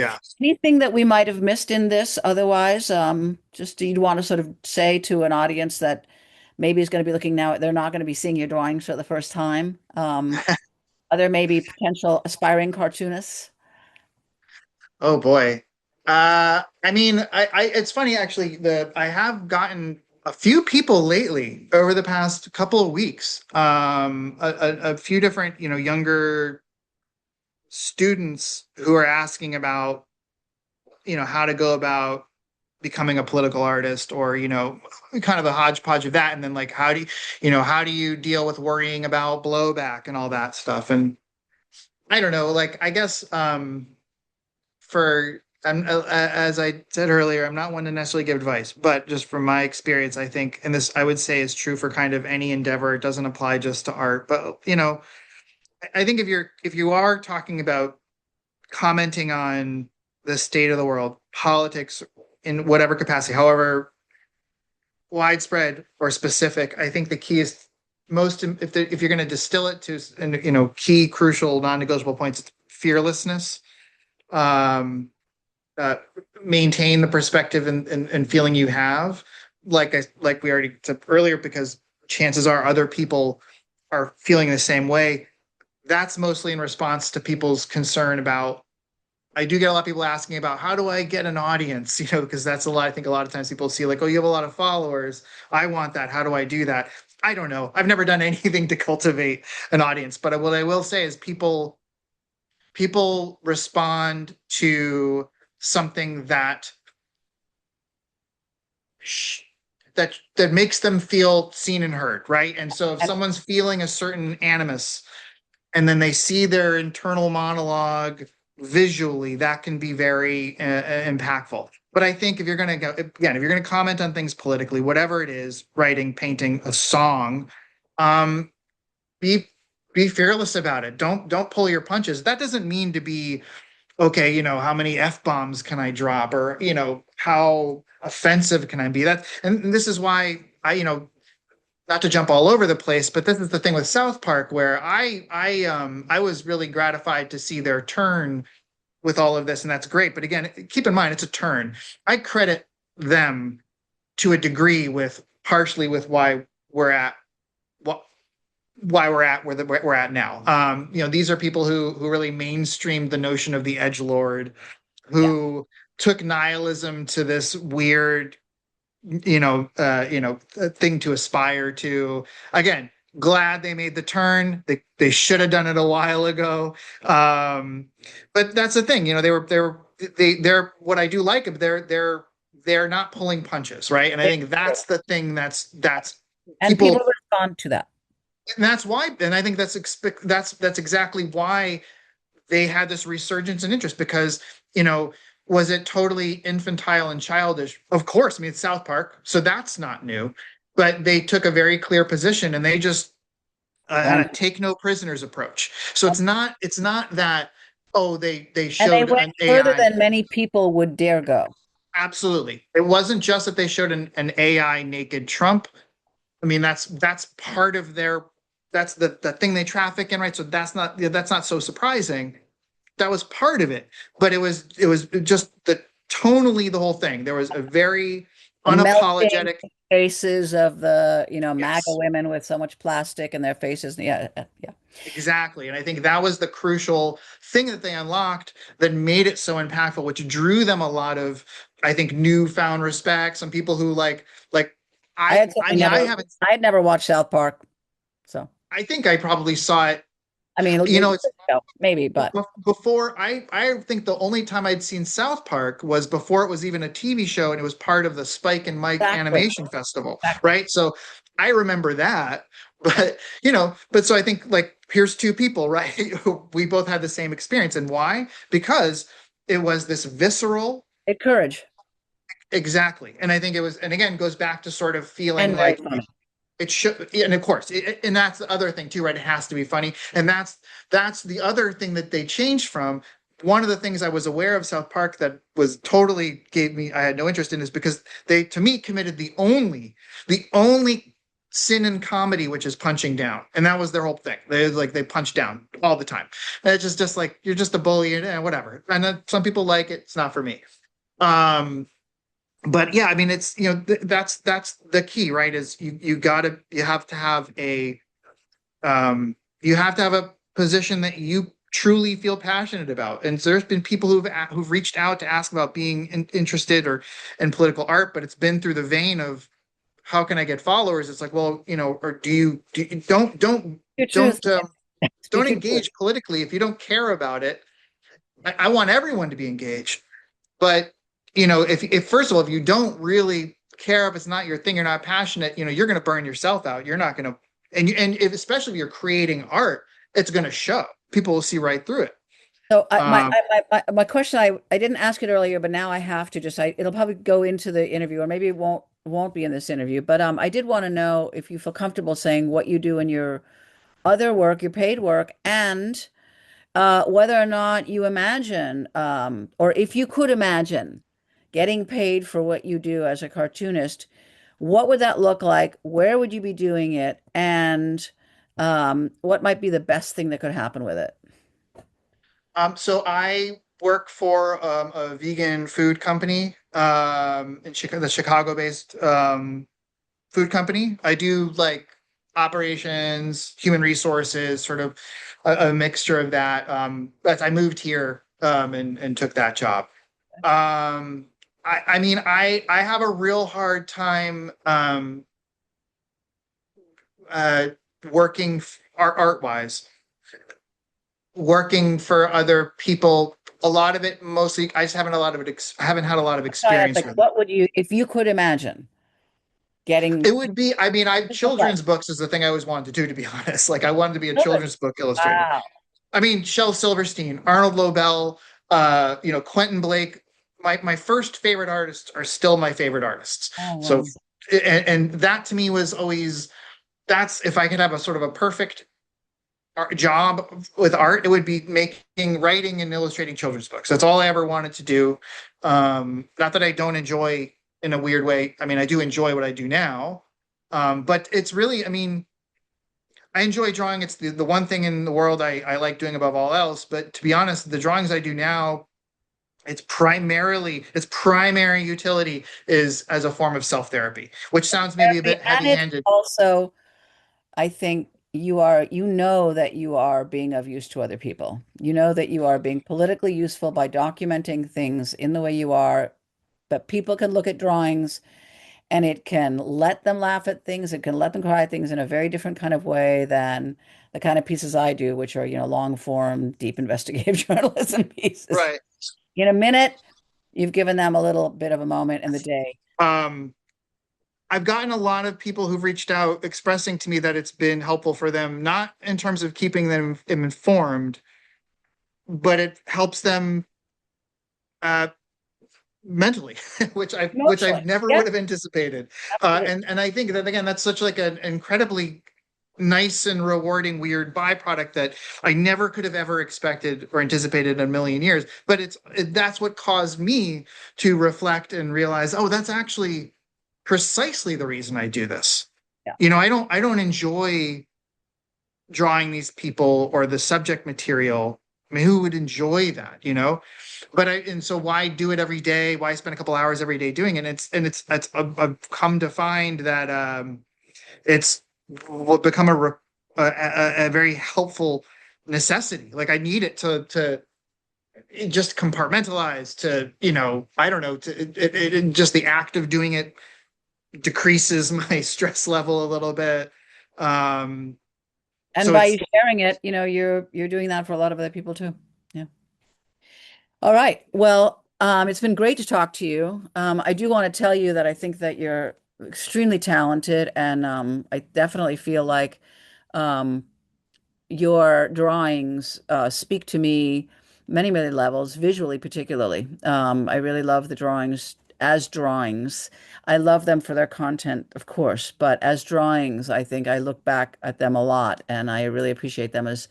Yeah. Anything that we might have missed in this otherwise? Just you'd want to sort of say to an audience that maybe is going to be looking now, they're not going to be seeing your drawings for the first time. Are there maybe potential aspiring cartoonists? Oh boy. I mean, it's funny actually that I have gotten a few people lately over the past couple of weeks. A few different, younger students who are asking about, how to go about becoming a political artist or, kind of a hodgepodge of that. And then like, how do you deal with worrying about blowback and all that stuff? And I don't know, like, I guess, as I said earlier, I'm not one to necessarily give advice, but just from my experience, I think, and this I would say is true for kind of any endeavor. It doesn't apply just to art, but I think if you are talking about commenting on the state of the world, politics in whatever capacity, however widespread or specific, I think the key is if you're going to distill it to and key crucial non-negotiable points, it's fearlessness. Um, uh, Maintain the perspective and feeling you have, like we already said earlier, because chances are other people are feeling the same way. That's mostly in response to people's concern about. I do get a lot of people asking about how do I get an audience, because that's a lot. I think a lot of times people see like, oh, you have a lot of followers. I want that. How do I do that? I don't know. I've never done anything to cultivate an audience, but what I will say is people respond to something that makes them feel seen and heard, right? And so if And, someone's feeling a certain animus and then they see their internal monologue visually, that can be very impactful. But I think if you're going to go again, if you're going to comment on things politically, whatever it is, writing, painting, a song, um, be be fearless about it. Don't pull your punches. That doesn't mean to be okay, how many F bombs can I drop, or how offensive can I be? And this is why not to jump all over the place, but this is the thing with South Park where I was really gratified to see their turn with all of this, and that's great. But again, keep in mind it's a turn. I credit them to a degree with partially with we're at what why we're at where we're at now. These are people who really mainstreamed the notion of the edge lord, yeah. who took nihilism to this weird, thing to aspire to. Again, glad they made the turn. They should have done it a while ago. Um, but that's the thing, they're what I do like. They're not pulling punches, right? And I think that's the thing that's And people people respond to that. and that's why, and I think that's exactly why they had this resurgence in interest because was it totally infantile and childish? Of course, I mean it's South Park, so that's not new. But they took a very clear position, and they just had And a take no prisoners approach. So it's not that they and they showed went an further AI. than many people would dare go. Absolutely, it wasn't just that they showed an AI naked Trump. I mean, that's part of their that's the thing they traffic in, right? So that's not so surprising. That was part of it, but it was just the tonally the whole thing. There was a very The melting unapologetic faces of the, MAGA yes. women with so much plastic in their faces. Yeah, yeah. Exactly. And I think that was the crucial thing that they unlocked that made it so impactful, which drew them a lot of, I think, newfound respect. Some people who like I had I certainly mean, never, I had never watched South Park, so I think I probably saw it. I mean, It's maybe, but before I think the only time I'd seen South Park was before it was even a TV show and it was part of the Spike and Mike exactly, Animation Festival, exactly. right? So I remember that, but so I think like here's two people, right? We both had the same experience, and why? Because it was this visceral, It courage exactly, and I think it was, and again goes back to sort of feeling and very like funny. it should, and of course, and that's the other thing too, right? It has to be funny, and that's the other thing that they changed from. One of the things I was aware of South Park that was totally gave me I had no interest in is because they to me committed the only sin in comedy, which is punching down, and that was their whole thing. They punch down all the time. And it's just like you're just a bully and whatever. And then some people like it. It's not for me. Um, but yeah, I mean, it's that's the key, right? Is you have to have a you have to have a position that you truly feel passionate about. And so there's been people who've reached out to ask about being interested or in political art, but it's been through the vein of how can I get followers? It's like, well, or Your truth. don't don't Speak your truth. engage politically if you don't care about it. I want everyone to be engaged, but if first of all, if you don't really care, if it's not your thing, you're not passionate, you're going to burn yourself out. You're not going to, and if, especially if you're creating art, it's going to show. People will see right through it. So Um, my question, I didn't ask it earlier, but now I have to it'll probably go into the interview, or maybe it won't be in this interview. But I did want to know if you feel comfortable saying what you do in your other work, your paid work, and whether or not you imagine, or if you could imagine getting paid for what you do as a cartoonist, what would that look like? Where would you be doing it? And what might be the best thing that could happen with it? so I work for a vegan food company in Chicago, the Chicago-based food company. I do like operations, human resources, sort of a mixture of that. But I moved here and took that job. I mean, I have a real hard time uh, working art wise, working for other people. A lot of it, mostly, I just haven't a lot of it. Haven't had a lot of It's experience like, with it. what would you, if you could imagine getting, It would be, I mean, I look like? children's books is the thing I always wanted to do, to be honest. Like I wanted to be a Really? children's book illustrator. Wow. I mean, Shel Silverstein, Arnold Lobel, Quentin Blake. My first favorite artists are still my favorite artists. Oh, So, wow. and that to me was always that's if I could have a sort of a perfect job with art, it would be writing, and illustrating children's books. That's all I ever wanted to do. Not that I don't enjoy in a weird way. I mean, I do enjoy what I do now, but it's really, I mean, I enjoy drawing. It's the one thing in the world I like doing above all else. But to be honest, the drawings I do now, its primary utility is as a form of self-therapy, which sounds maybe a bit And it's heavy-handed. also, I think you know that you are being of use to other people. You know that you are being politically useful by documenting things in the way you are, but people can look at drawings and it can let them laugh at things. It can let them cry at things in a very different kind of way than the kind of pieces I do, which are, long form, deep investigative journalism pieces. Right. In a minute, you've given them a little bit of a moment in the day. Um, I've gotten a lot of people who've reached out expressing to me that it's been helpful for them, not in terms of keeping them informed, but it helps them uh, mentally, which Emotionally. I've never Yeah, would have anticipated. absolutely. And I think that again, that's such like an incredibly nice and rewarding weird byproduct that I never could have ever expected or anticipated in a million years. But that's what caused me to reflect and realize, oh, that's actually precisely the reason I do this. Yeah. I don't enjoy drawing these people or the subject material. I mean, who would enjoy that? And so why do it every day? Why spend a couple hours every day doing it? I've come to find that it's will become a very helpful necessity. Like I need it to just compartmentalize to, I don't know, just the act of doing it decreases my stress level a little bit. Um, And so by you it's sharing it, you're doing that for a lot of other people too. Yeah. All right. Well, it's been great to talk to you. I do want to tell you that I think that you're extremely talented, and I definitely feel like um, your drawings speak to me many, many levels, visually particularly. I really love the drawings as drawings. I love them for their content, of course, but as drawings, I think I look back at them a lot and I really appreciate them as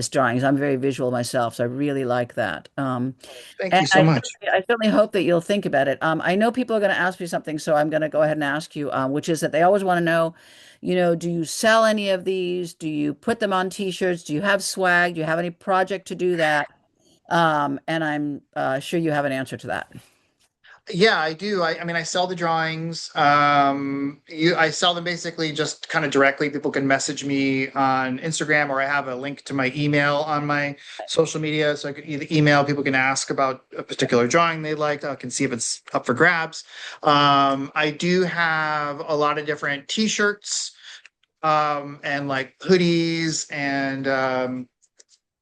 drawings. I'm very visual myself, so I really like that. Thank And you so much. I certainly hope that you'll think about it. I know people are going to ask me something, so I'm going to go ahead and ask you, which is that they always want to know, do you sell any of these? Do you put them on t-shirts? Do you have swag? Do you have any project to do that? And I'm sure you have an answer to that. Yeah, I do. I mean, I sell the drawings. I sell them basically just kind of directly. People can message me on Instagram, or I have a link to my email on my social media. So I could either email, people can ask about a particular drawing they liked. I can see if it's up for grabs. I do have a lot of different t-shirts, and like hoodies and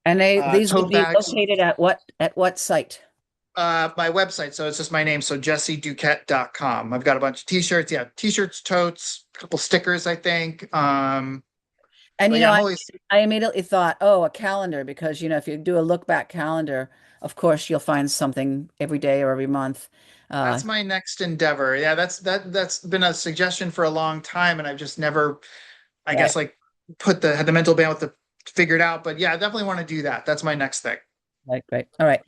And these would tote be bags. located at what site? My website. So it's just my name. So jesseduquette.com. I've got a bunch of t-shirts. Yeah. T-shirts, totes, a couple stickers, I think. And But yeah, I'm I always, I immediately thought, oh, a calendar, because if you do a look back calendar, of course you'll find something every day or every month. Uh, that's my next endeavor. Yeah. That's been a suggestion for a long time. And I've just never, I right. guess, like had the mental bandwidth to figure it out. But yeah, I definitely want to do that. That's my next thing. Right, great. All right.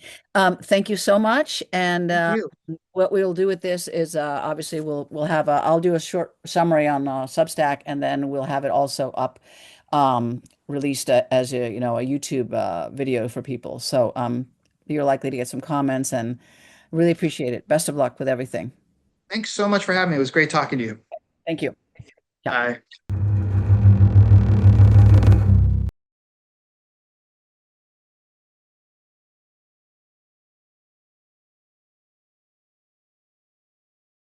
Thank you so much. And Thank you. what we will do with this is obviously we'll have I'll do a short summary on Substack, and then we'll have it also up released as a YouTube video for people. So you're likely to get some comments, and really appreciate it. Best of luck with everything. Thanks so much for having me. It was great talking to you. Thank you. Yeah. Bye.